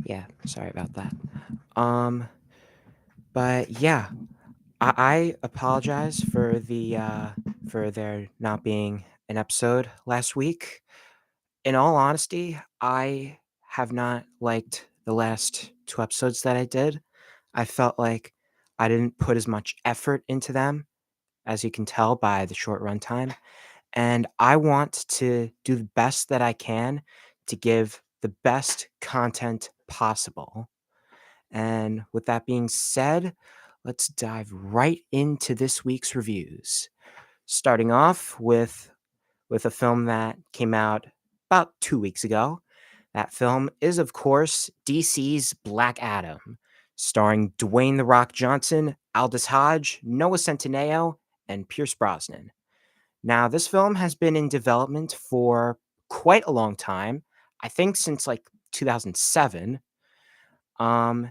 Yeah, sorry about that. Um, but yeah, I apologize for there not being an episode last week. In all honesty, I have not liked the last two episodes that I did. I felt like I didn't put as much effort into them, as you can tell by the short runtime. And I want to do the best that I can to give the best content possible. And with that being said, let's dive right into this week's reviews. Starting off with a film that came out about 2 weeks ago. That film is, of course, DC's Black Adam, starring Dwayne The Rock Johnson, Aldous Hodge, Noah Centineo, and Pierce Brosnan. Now, this film has been in development for quite a long time. I think since like 2007. Um,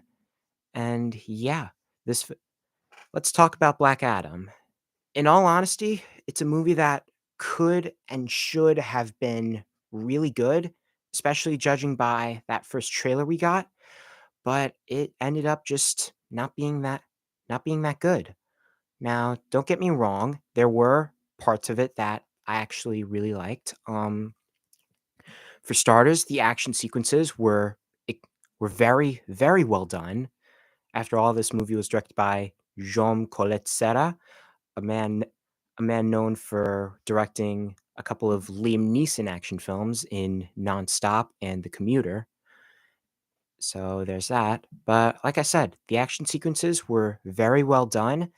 and yeah, this. Let's talk about Black Adam. In all honesty, it's a movie that could and should have been really good, especially judging by that first trailer we got. But it ended up just not being that good. Now, don't get me wrong, there were parts of it that I actually really liked. For starters, the action sequences were very, very well done. After all, this movie was directed by Jean Collet Serra, a man a man known for directing a couple of Liam Neeson action films in Nonstop and The Commuter. So there's that. But like I said, the action sequences were very well done,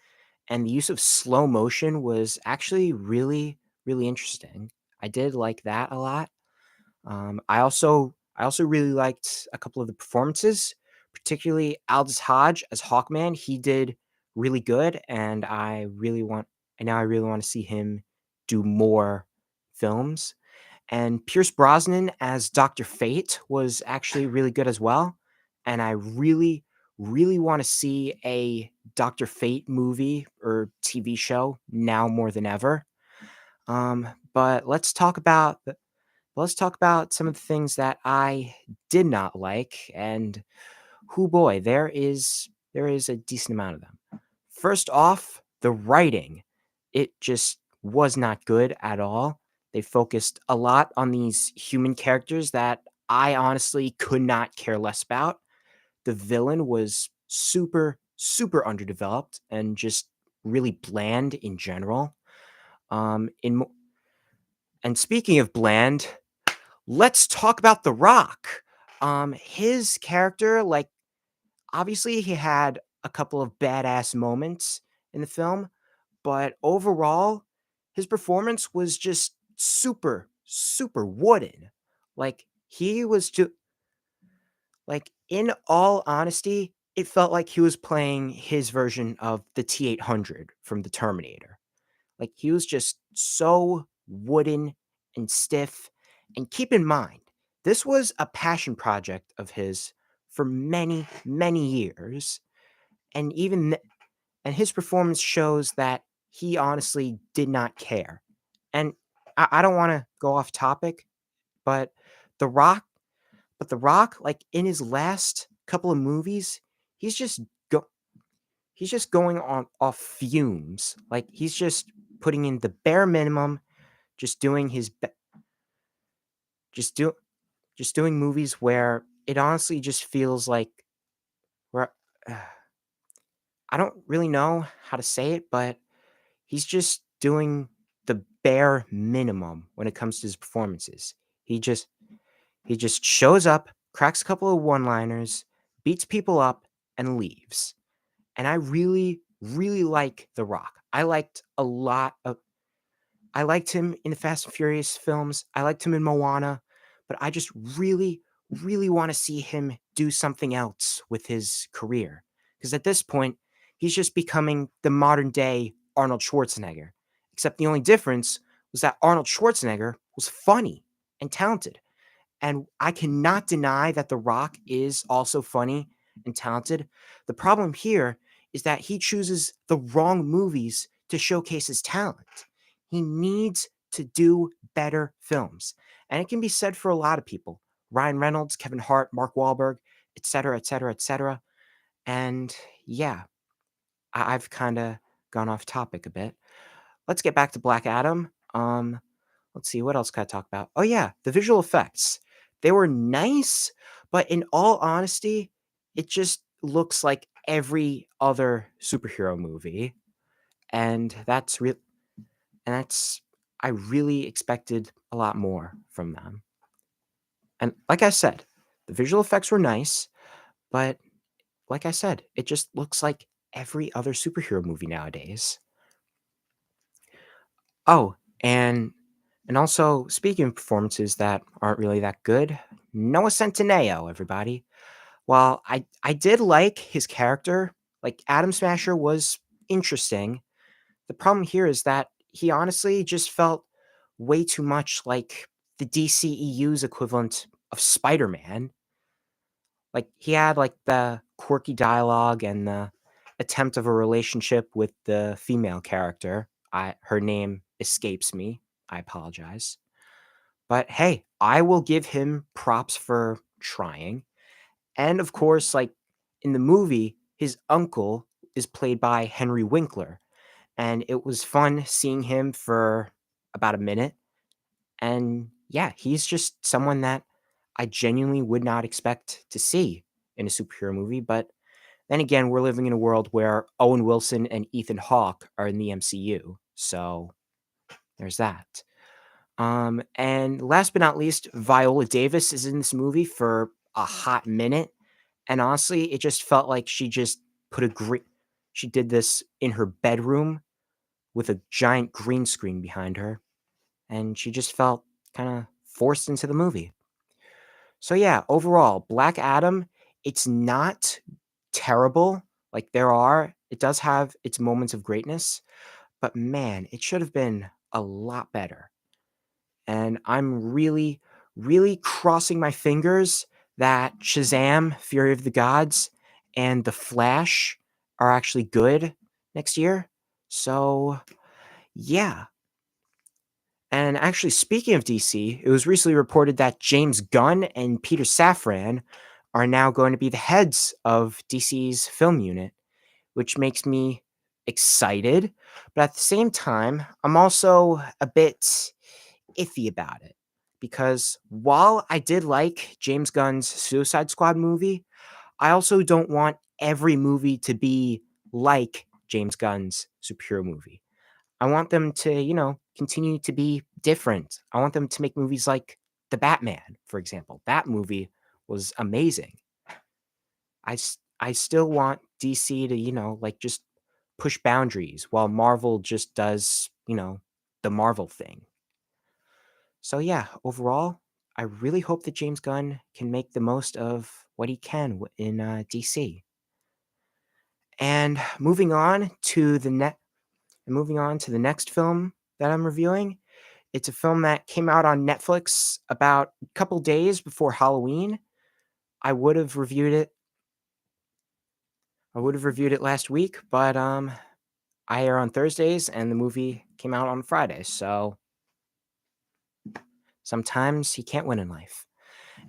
and the use of slow motion was actually really, really interesting. I did like that a lot. I also really liked a couple of the performances, particularly Aldous Hodge as Hawkman. He did really good, and I really want to see him do more films. And Pierce Brosnan as Doctor Fate was actually really good as well. And I really, really want to see a Doctor Fate movie or TV show now more than ever. But let's talk about some of the things that I did not like, and who boy, there is a decent amount of them. First off, the writing. It just was not good at all. They focused a lot on these human characters that I honestly could not care less about. The villain was super, super underdeveloped and just really bland in general. In mo- and speaking of bland, let's talk about The Rock. His character, like, obviously he had a couple of badass moments in the film, but overall, his performance was just super, super wooden. Like, he was just, like, in all honesty, it felt like he was playing his version of the T-800 from the Terminator. Like, he was just so wooden and stiff. And keep in mind, this was a passion project of his for many, many years. And and his performance shows that he honestly did not care. And I don't want to go off topic, but The Rock, The Rock, like in his last couple of movies, he's just go he's just going on off fumes. Like, he's just putting in the bare minimum, just doing his be- just do just doing movies where it honestly just feels like where I don't really know how to say it, but he's just doing the bare minimum when it comes to his performances. He just he just shows up, cracks a couple of one-liners, beats people up, and leaves. And I really, really like The Rock. I liked him in the Fast and Furious films. I liked him in Moana, but I just really, really want to see him do something else with his career. Because at this point, he's just becoming the modern day Arnold Schwarzenegger. Except the only difference was that Arnold Schwarzenegger was funny and talented. And I cannot deny that The Rock is also funny and talented. The problem here is that he chooses the wrong movies to showcase his talent. He needs to do better films. And it can be said for a lot of people. Ryan Reynolds, Kevin Hart, Mark Wahlberg, etc., etc., etc. And yeah, I've kind of gone off topic a bit. Let's get back to Black Adam. Let's see, what else can I talk about? Oh yeah, the visual effects. They were nice, but in all honesty, it just looks like every other superhero movie, and that's I really expected a lot more from them. And like I said, the visual effects were nice, but like I said, it just looks like every other superhero movie nowadays. Oh, and also speaking of performances that aren't really that good, Noah Centineo, everybody. While I did like his character, like Adam Smasher was interesting. The problem here is that he honestly just felt way too much like the DCEU's equivalent of Spider-Man. Like he had like the quirky dialogue and the attempt of a relationship with the female character. I Her name escapes me. I apologize. But hey, I will give him props for trying. And of course, like in the movie, his uncle is played by Henry Winkler. And it was fun seeing him for about a minute. And yeah, he's just someone that I genuinely would not expect to see in a superhero movie. But then again, we're living in a world where Owen Wilson and Ethan Hawke are in the MCU. So there's that. And last but not least, Viola Davis is in this movie for a hot minute. And honestly, it just felt like she just put a green, she did this in her bedroom with a giant green screen behind her. And she just felt kind of forced into the movie. So yeah, overall, Black Adam, it's not terrible. Like it does have its moments of greatness, but man, it should have been a lot better. And I'm really, really crossing my fingers that Shazam, Fury of the Gods, and The Flash are actually good next year. So yeah. And actually, speaking of DC, it was recently reported that James Gunn and Peter Safran are now going to be the heads of DC's film unit, which makes me excited. But at the same time, I'm also a bit iffy about it because while I did like James Gunn's Suicide Squad movie, I also don't want every movie to be like James Gunn's superhero movie. I want them to, continue to be different. I want them to make movies like The Batman, for example. That movie was amazing. I still want DC to, like just push boundaries while Marvel just does, the Marvel thing. So yeah, overall, I really hope that James Gunn can make the most of what he can in DC. And moving on to the next film that I'm reviewing. It's a film that came out on Netflix about a couple days before Halloween. I would have reviewed it. I would have reviewed it last week, but I air on Thursdays and the movie came out on Friday. So sometimes you can't win in life.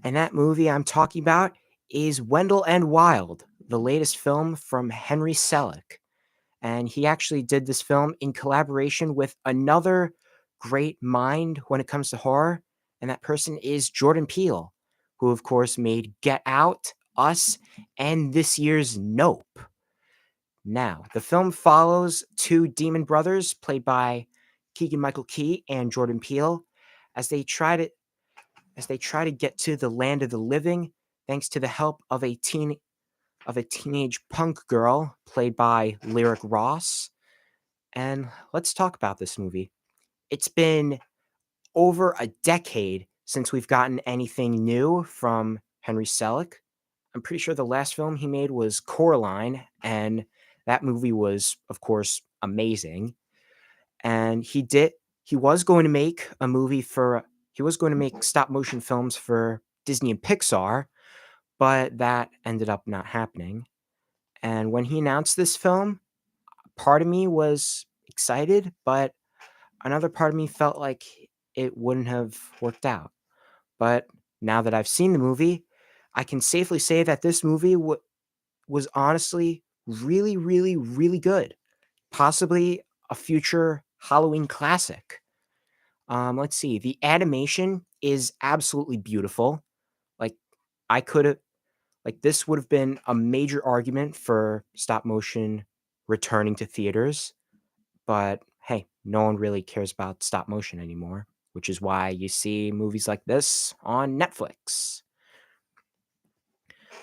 And that movie I'm talking about is Wendell and Wild, the latest film from Henry Selick. And he actually did this film in collaboration with another great mind when it comes to horror, and that person is Jordan Peele, who of course made Get Out, Us, and this year's Nope. Now, the film follows two demon brothers played by Keegan Michael Key and Jordan Peele as they try to get to the land of the living thanks to the help of a teenage punk girl played by Lyric Ross. And let's talk about this movie. It's been over a decade since we've gotten anything new from Henry Selick. I'm pretty sure the last film he made was Coraline, and that movie was, of course, amazing. And he was going to make he was going to make stop motion films for Disney and Pixar, but that ended up not happening. And when he announced this film, part of me was excited, but another part of me felt like it wouldn't have worked out. But now that I've seen the movie, I can safely say that this movie was honestly really, really, really good. Possibly a future Halloween classic. Let's see. The animation is absolutely beautiful. Like I could have like this would have been a major argument for stop motion returning to theaters, but hey, no one really cares about stop motion anymore, which is why you see movies like this on Netflix.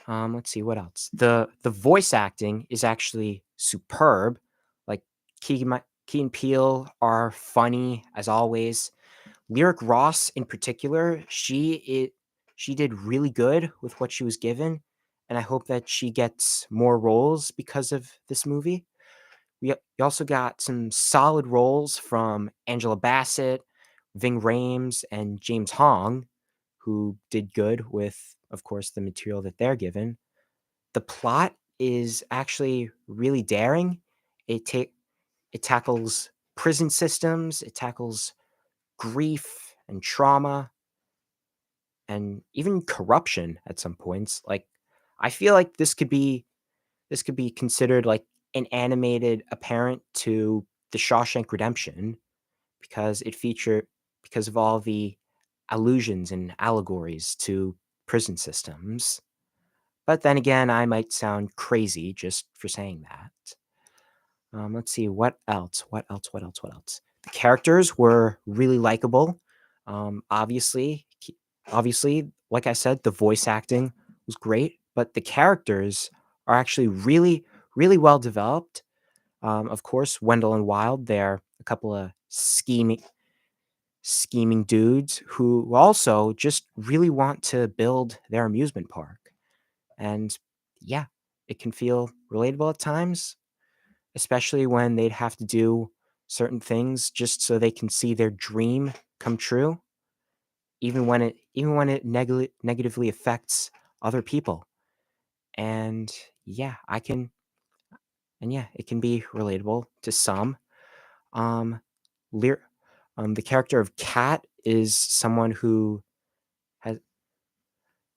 Let's see what else. The voice acting is actually superb. Like Key and Peele are funny as always. Lyric Ross in particular, she did really good with what she was given, and I hope that she gets more roles because of this movie. We also got some solid roles from Angela Bassett, Ving Rhames, and James Hong, who did good with, of course, the material that they're given. The plot is actually really daring. It ta- it tackles prison systems, it tackles grief and trauma and even corruption at some points. Like I feel like this could be considered like an animated apparent to The Shawshank Redemption because because of all the allusions and allegories to prison systems. But then again, I might sound crazy just for saying that. Let's see what else. What else? What else? What else? The characters were really likable. Obviously, obviously, like I said, the voice acting was great, but the characters are actually really, really well developed. Of course, Wendell and Wild, they're a couple of scheming dudes who also just really want to build their amusement park. And yeah, it can feel relatable at times, especially when they'd have to do certain things just so they can see their dream come true, even when it negatively affects other people. And yeah, I can and yeah, it can be relatable to some. Um, Lear, the character of Kat is someone has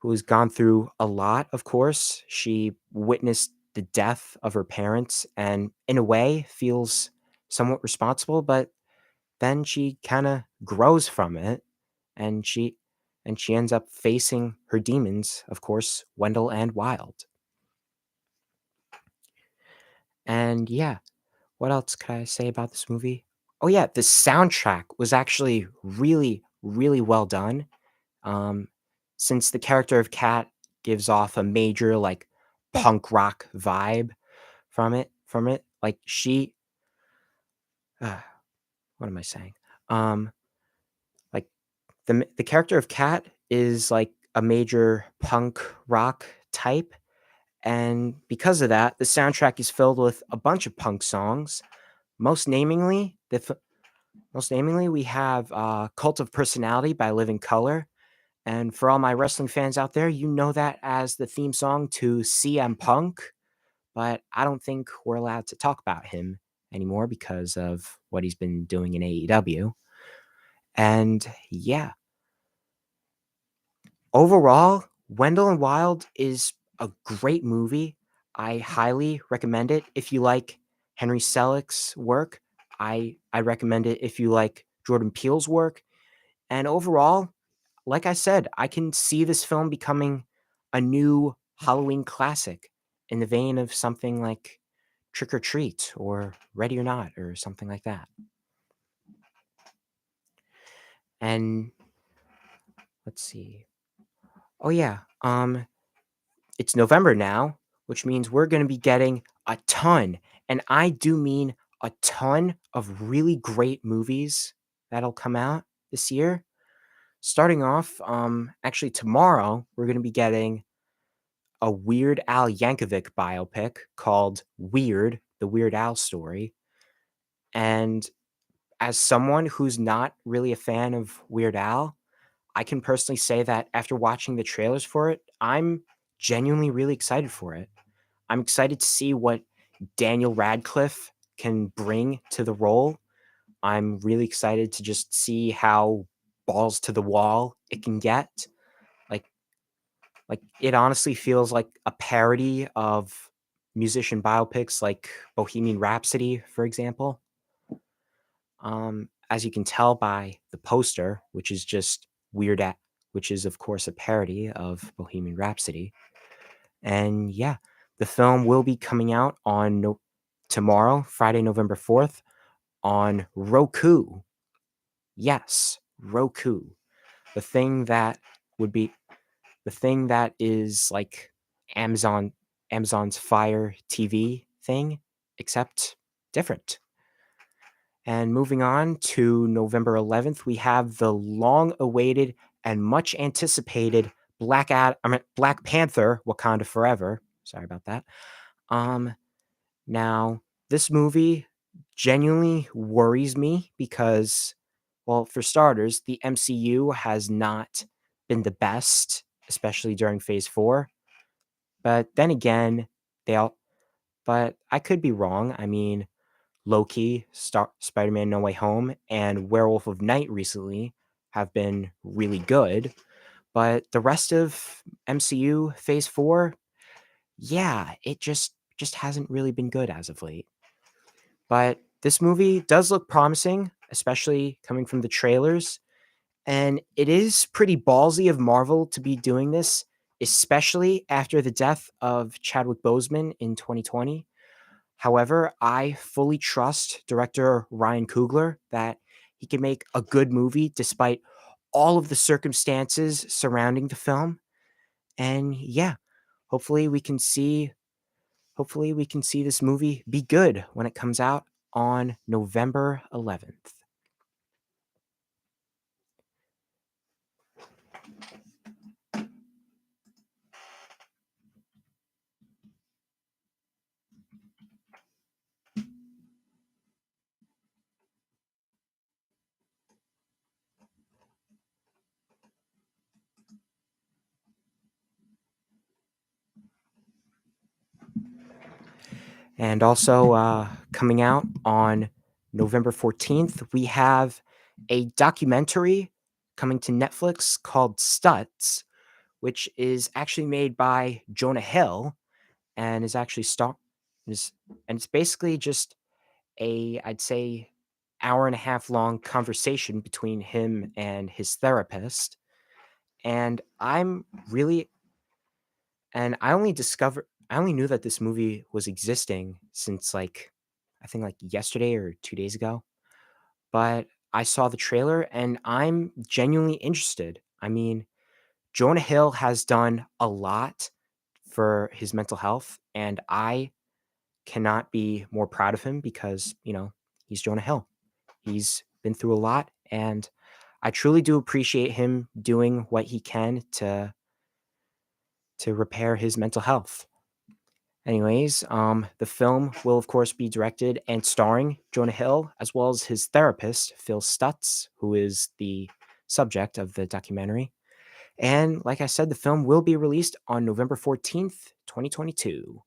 who has gone through a lot. Of course, she witnessed the death of her parents, and in a way, feels somewhat responsible. But then she kind of grows from it, and she ends up facing her demons. Of course, Wendell and Wild. And yeah, what else could I say about this movie? Oh yeah, the soundtrack was actually really, really well done. Um, since the character of Kat gives off a major like punk rock vibe from it, like uh, what am I saying? Um, like the character of Kat is like a major punk rock type, and because of that, the soundtrack is filled with a bunch of punk songs. Most namingly, most namingly, we have "Cult of Personality" by Living Color. And for all my wrestling fans out there, you know that as the theme song to CM Punk, but I don't think we're allowed to talk about him anymore because of what he's been doing in AEW. And yeah, overall, Wendell and Wild is a great movie. I highly recommend it if you like Henry Selick's work. I recommend it if you like Jordan Peele's work. And overall, like I said, I can see this film becoming a new Halloween classic in the vein of something like Trick or Treat or Ready or Not or something like that. And let's see. Oh yeah, it's November now, which means we're going to be getting a ton, and I do mean a ton of really great movies that'll come out this year. Starting off, actually tomorrow we're going to be getting a Weird Al Yankovic biopic called Weird, the Weird Al story. And as someone who's not really a fan of Weird Al, I can personally say that after watching the trailers for it, I'm genuinely really excited for it. I'm excited to see what Daniel Radcliffe can bring to the role. I'm really excited to just see how balls to the wall it can get. Like Like, it honestly feels like a parody of musician biopics like Bohemian Rhapsody, for example. As you can tell by the poster, which is just weird at which is of course a parody of Bohemian Rhapsody. And yeah, the film will be coming out on tomorrow, Friday, November 4th on Roku. Yes, Roku. The thing that would be the thing that is like Amazon Amazon's Fire TV thing, except different. And moving on to November 11th, we have the long-awaited and much anticipated Black Panther: Wakanda Forever. Sorry about that. Um, Now this movie genuinely worries me because, well, for starters, the MCU has not been the best, especially during Phase 4. But then again, they all but I could be wrong. I mean, Loki, Spider-Man: No Way Home, and Werewolf of Night recently have been really good, but the rest of MCU Phase 4, yeah, it just hasn't really been good as of late. But this movie does look promising, especially coming from the trailers, and it is pretty ballsy of Marvel to be doing this, especially after the death of Chadwick Boseman in 2020. However, I fully trust director Ryan Coogler that he can make a good movie despite all of the circumstances surrounding the film. And yeah, hopefully we can see hopefully we can see this movie be good when it comes out on November 11th. And also coming out on November 14th, we have a documentary coming to Netflix called Stutz, which is actually made by Jonah Hill and is actually is and it's basically just I'd say hour and a half long conversation between him and his therapist. And I only knew that this movie was existing since like I think like yesterday or 2 days ago. But I saw the trailer and I'm genuinely interested. I mean, Jonah Hill has done a lot for his mental health, and I cannot be more proud of him because, he's Jonah Hill. He's been through a lot, and I truly do appreciate him doing what he can to repair his mental health. Anyways, the film will of course be directed and starring Jonah Hill as well as his therapist Phil Stutz, who is the subject of the documentary. And like I said, the film will be released on November 14th, 2022.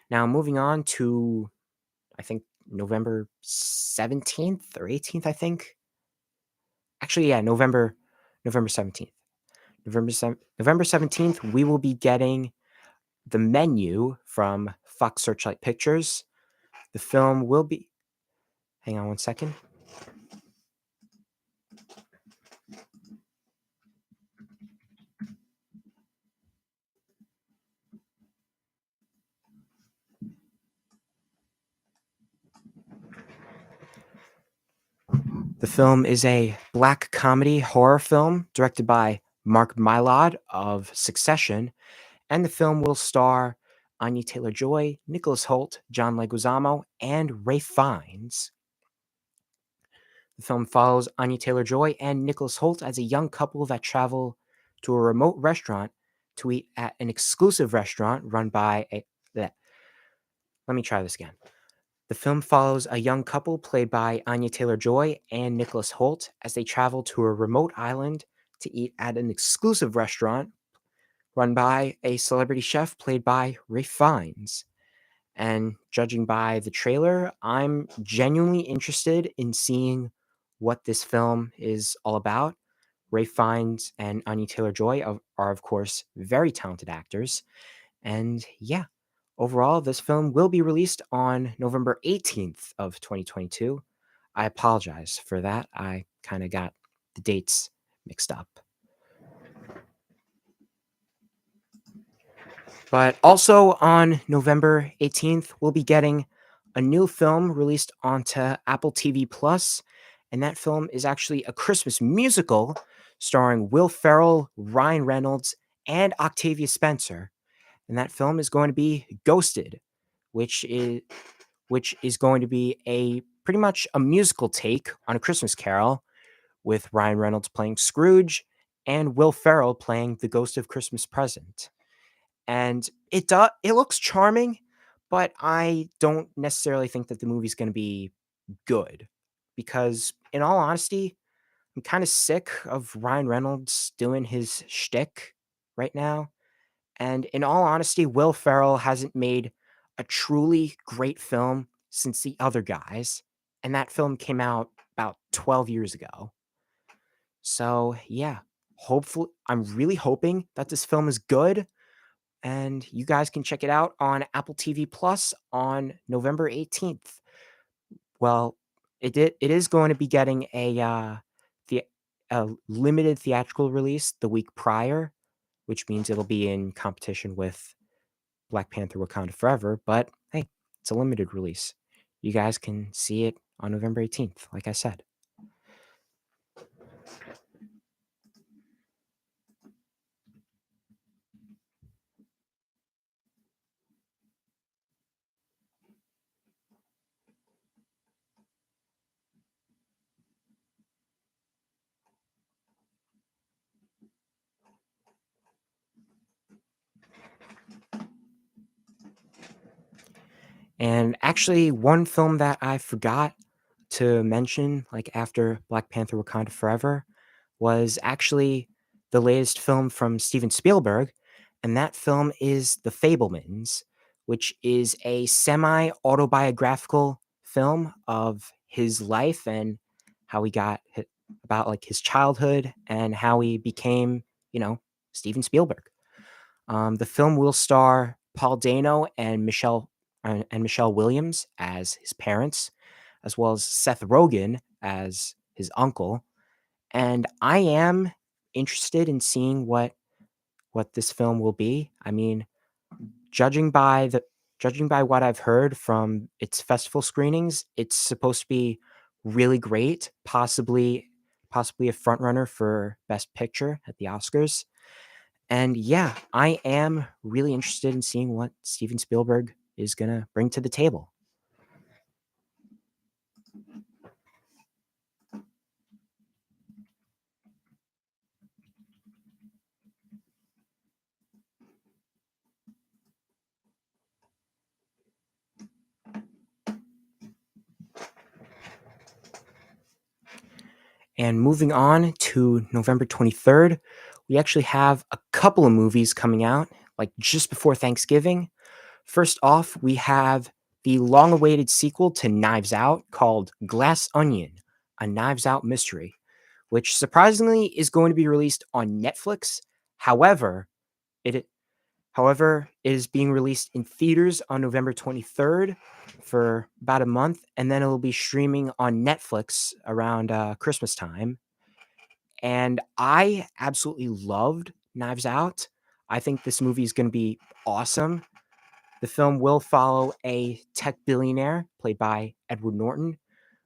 Now, moving on to, I think, November 17th or 18th, I think. Actually, yeah, November 17th. November 17th, we will be getting The Menu from Fox Searchlight Pictures. The film will be hang on one second. The film is a black comedy horror film directed by Mark Mylod of Succession, and the film will star Anya Taylor-Joy, Nicholas Hoult, John Leguizamo, and Ray Fiennes. The film follows Anya Taylor-Joy and Nicholas Hoult as a young couple that travel to a remote restaurant to eat at an exclusive restaurant run by a. bleh. Let me try this again. The film follows a young couple played by Anya Taylor-Joy and Nicholas Hoult as they travel to a remote island to eat at an exclusive restaurant run by a celebrity chef played by Ray Fiennes. And judging by the trailer, I'm genuinely interested in seeing what this film is all about. Ray Fiennes and Anya Taylor-Joy are, of course, very talented actors. And yeah, overall, this film will be released on November 18th of 2022. I apologize for that. I kind of got the dates mixed up. But also on November 18th, we'll be getting a new film released onto Apple TV Plus, and that film is actually a Christmas musical starring Will Ferrell, Ryan Reynolds, and Octavia Spencer. And that film is going to be Ghosted, which is which is going to be a pretty much a musical take on A Christmas Carol, with Ryan Reynolds playing Scrooge and Will Ferrell playing the ghost of Christmas Present. And it looks charming, but I don't necessarily think that the movie's going to be good, because in all honesty, I'm kind of sick of Ryan Reynolds doing his shtick right now. And in all honesty, Will Ferrell hasn't made a truly great film since The Other Guys, and that film came out about 12 years ago. So, yeah, hopefully I'm really hoping that this film is good, and you guys can check it out on Apple TV Plus on November 18th. Well, it is going to be getting the a limited theatrical release the week prior, which means it'll be in competition with Black Panther: Wakanda Forever, but hey, it's a limited release. You guys can see it on November 18th, like I said. And actually, one film that I forgot to mention, like after Black Panther: Wakanda Forever, was actually the latest film from Steven Spielberg, and that film is The Fablemans, which is a semi autobiographical film of his life and how he about like his childhood and how he became, you know, Steven Spielberg. The film will star Paul Dano and Michelle Williams as his parents, as well as Seth Rogen as his uncle. And I am interested in seeing what this film will be. I mean, judging by the judging by what I've heard from its festival screenings, it's supposed to be really great, possibly a front runner for Best Picture at the Oscars. And yeah, I am really interested in seeing what Steven Spielberg is going to bring to the table. And moving on to November 23rd, we actually have a couple of movies coming out, like just before Thanksgiving. First off, we have the long awaited sequel to Knives Out called Glass Onion, a Knives Out mystery, which surprisingly is going to be released on Netflix. However, it it is being released in theaters on November 23rd for about a month, and then it'll be streaming on Netflix around Christmas time. And I absolutely loved Knives Out. I think this movie is going to be awesome. The film will follow a tech billionaire played by Edward Norton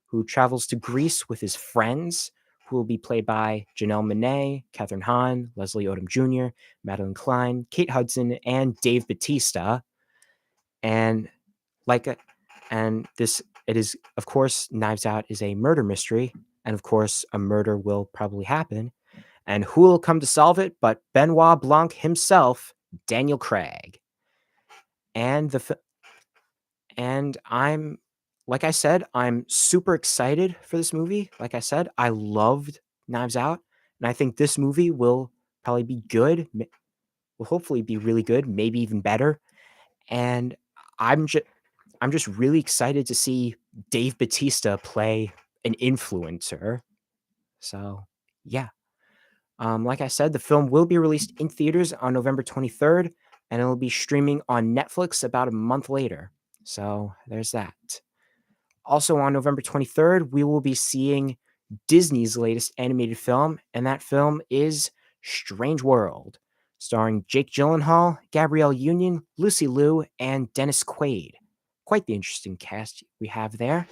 who travels to Greece with his friends, who will be played by Janelle Monáe, Catherine Hahn, Leslie Odom Jr., Madeline Klein, Kate Hudson, and Dave Bautista. And like a, and this it is of course Knives Out is a murder mystery, and of course a murder will probably happen. And who will come to solve it but Benoit Blanc himself, Daniel Craig. And and I'm like I said, I'm super excited for this movie. Like I said, I loved Knives Out, and I think this movie will probably be good. Will hopefully be really good, maybe even better. And I'm just I'm just really excited to see Dave Batista play an influencer. So, yeah. Like I said, the film will be released in theaters on November 23rd, and it will be streaming on Netflix about a month later. So there's that. Also, on November 23rd, we will be seeing Disney's latest animated film, and that film is Strange World, starring Jake Gyllenhaal, Gabrielle Union, Lucy Liu, and Dennis Quaid. Quite the interesting cast we have there.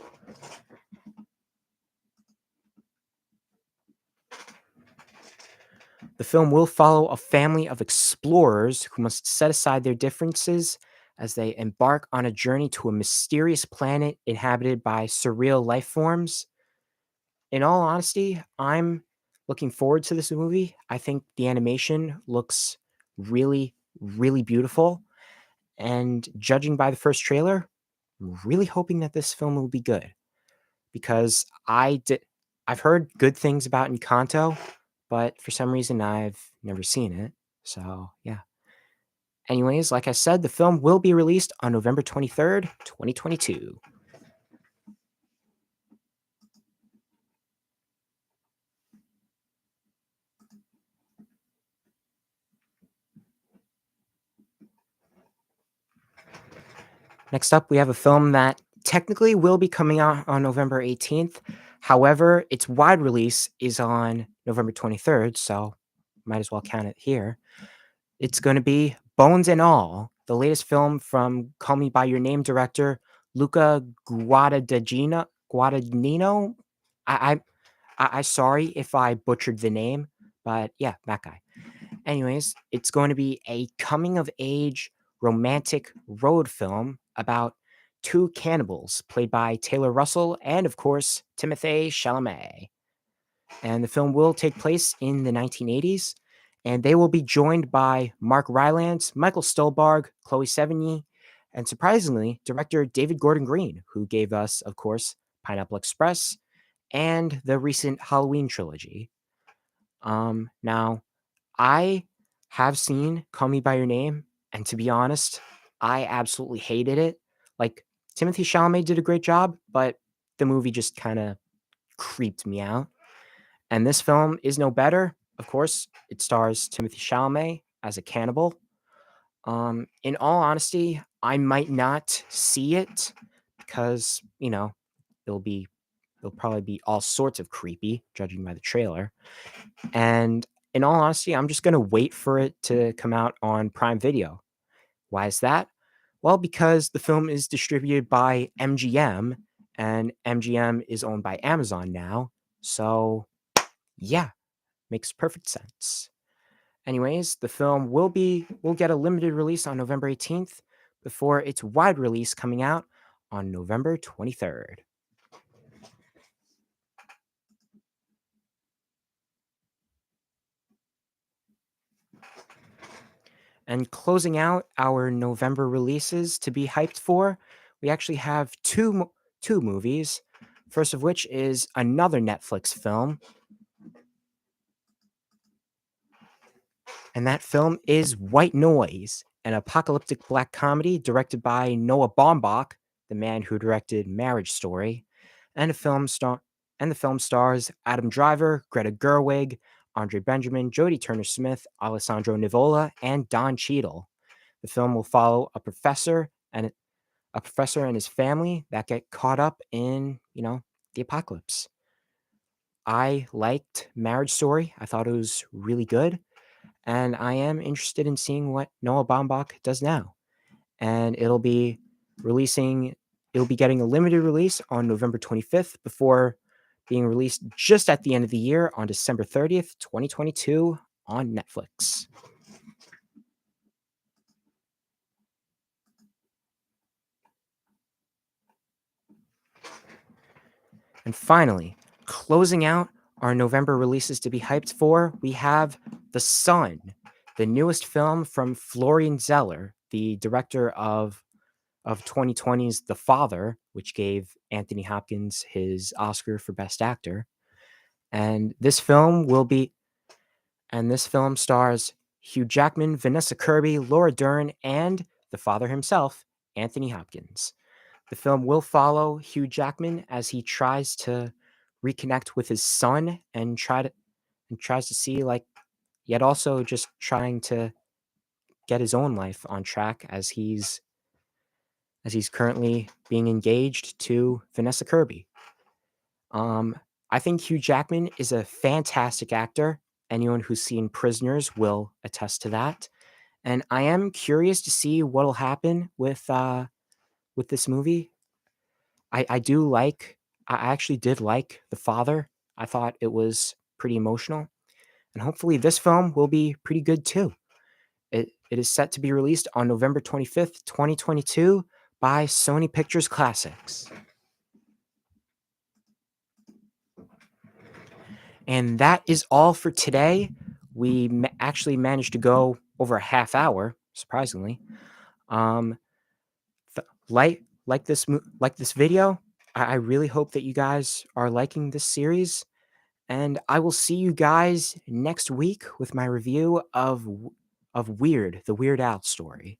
The film will follow a family of explorers who must set aside their differences as they embark on a journey to a mysterious planet inhabited by surreal life forms. In all honesty, I'm looking forward to this movie. I think the animation looks really, really beautiful. And judging by the first trailer, I'm really hoping that this film will be good because I've heard good things about Encanto, but for some reason I've never seen it. So, yeah. Anyways, like I said, the film will be released on November 23rd, 2022. Next up, we have a film that technically will be coming out on November 18th. However, its wide release is on November 23rd, so might as well count it here. It's going to be Bones and All, the latest film from Call Me by Your Name director Luca Guadagnino. I, I sorry if I butchered the name, but yeah, that guy. Anyways, it's going to be a coming of age romantic road film about two cannibals played by Taylor Russell and, of course, Timothée Chalamet. And the film will take place in the 1980s, and they will be joined by Mark Rylance, Michael Stolbarg, Chloe Sevigny, and surprisingly, director David Gordon Green, who gave us, of course, Pineapple Express and the recent Halloween trilogy. Now, I have seen Call Me by Your Name, and to be honest, I absolutely hated it. Like, Timothy Chalamet did a great job, but the movie just kind of creeped me out. And this film is no better. Of course, it stars Timothy Chalamet as a cannibal. In all honesty, I might not see it because, it'll be it'll probably be all sorts of creepy, judging by the trailer. And in all honesty, I'm just gonna wait for it to come out on Prime Video. Why is that? Well, because the film is distributed by MGM, and MGM is owned by Amazon now. So, yeah, makes perfect sense. Anyways, the film will get a limited release on November 18th before its wide release coming out on November 23rd. And closing out our November releases to be hyped for, we actually have two movies. First of which is another Netflix film, and that film is White Noise, an apocalyptic black comedy directed by Noah Baumbach, the man who directed Marriage Story, and the film stars Adam Driver, Greta Gerwig, Andre Benjamin, Jodie Turner Smith, Alessandro Nivola, and Don Cheadle. The film will follow a professor and his family that get caught up in, the apocalypse. I liked Marriage Story. I thought it was really good, and I am interested in seeing what Noah Baumbach does now. And releasing it'll be getting a limited release on November 25th before being released just at the end of the year on December 30th, 2022 on Netflix. And finally, closing out our November releases to be hyped for, we have The Sun, the newest film from Florian Zeller, the director of 2020's The Father, which gave Anthony Hopkins his Oscar for Best Actor. And this film stars Hugh Jackman, Vanessa Kirby, Laura Dern, and the father himself, Anthony Hopkins. The film will follow Hugh Jackman as he tries to reconnect with his son and tries to see like yet also just trying to get his own life on track as he's currently being engaged to Vanessa Kirby. Um, I think Hugh Jackman is a fantastic actor. Anyone who's seen Prisoners will attest to that. And I am curious to see what'll happen with this movie. I do like I actually did like The Father. I thought it was pretty emotional. And hopefully this film will be pretty good too. It is set to be released on November 25th, 2022 by Sony Pictures Classics. And that is all for today. We actually managed to go over a half hour, surprisingly. Um, like this video. I really hope that you guys are liking this series, and I will see you guys next week with my review of Weird, the Weird Al story.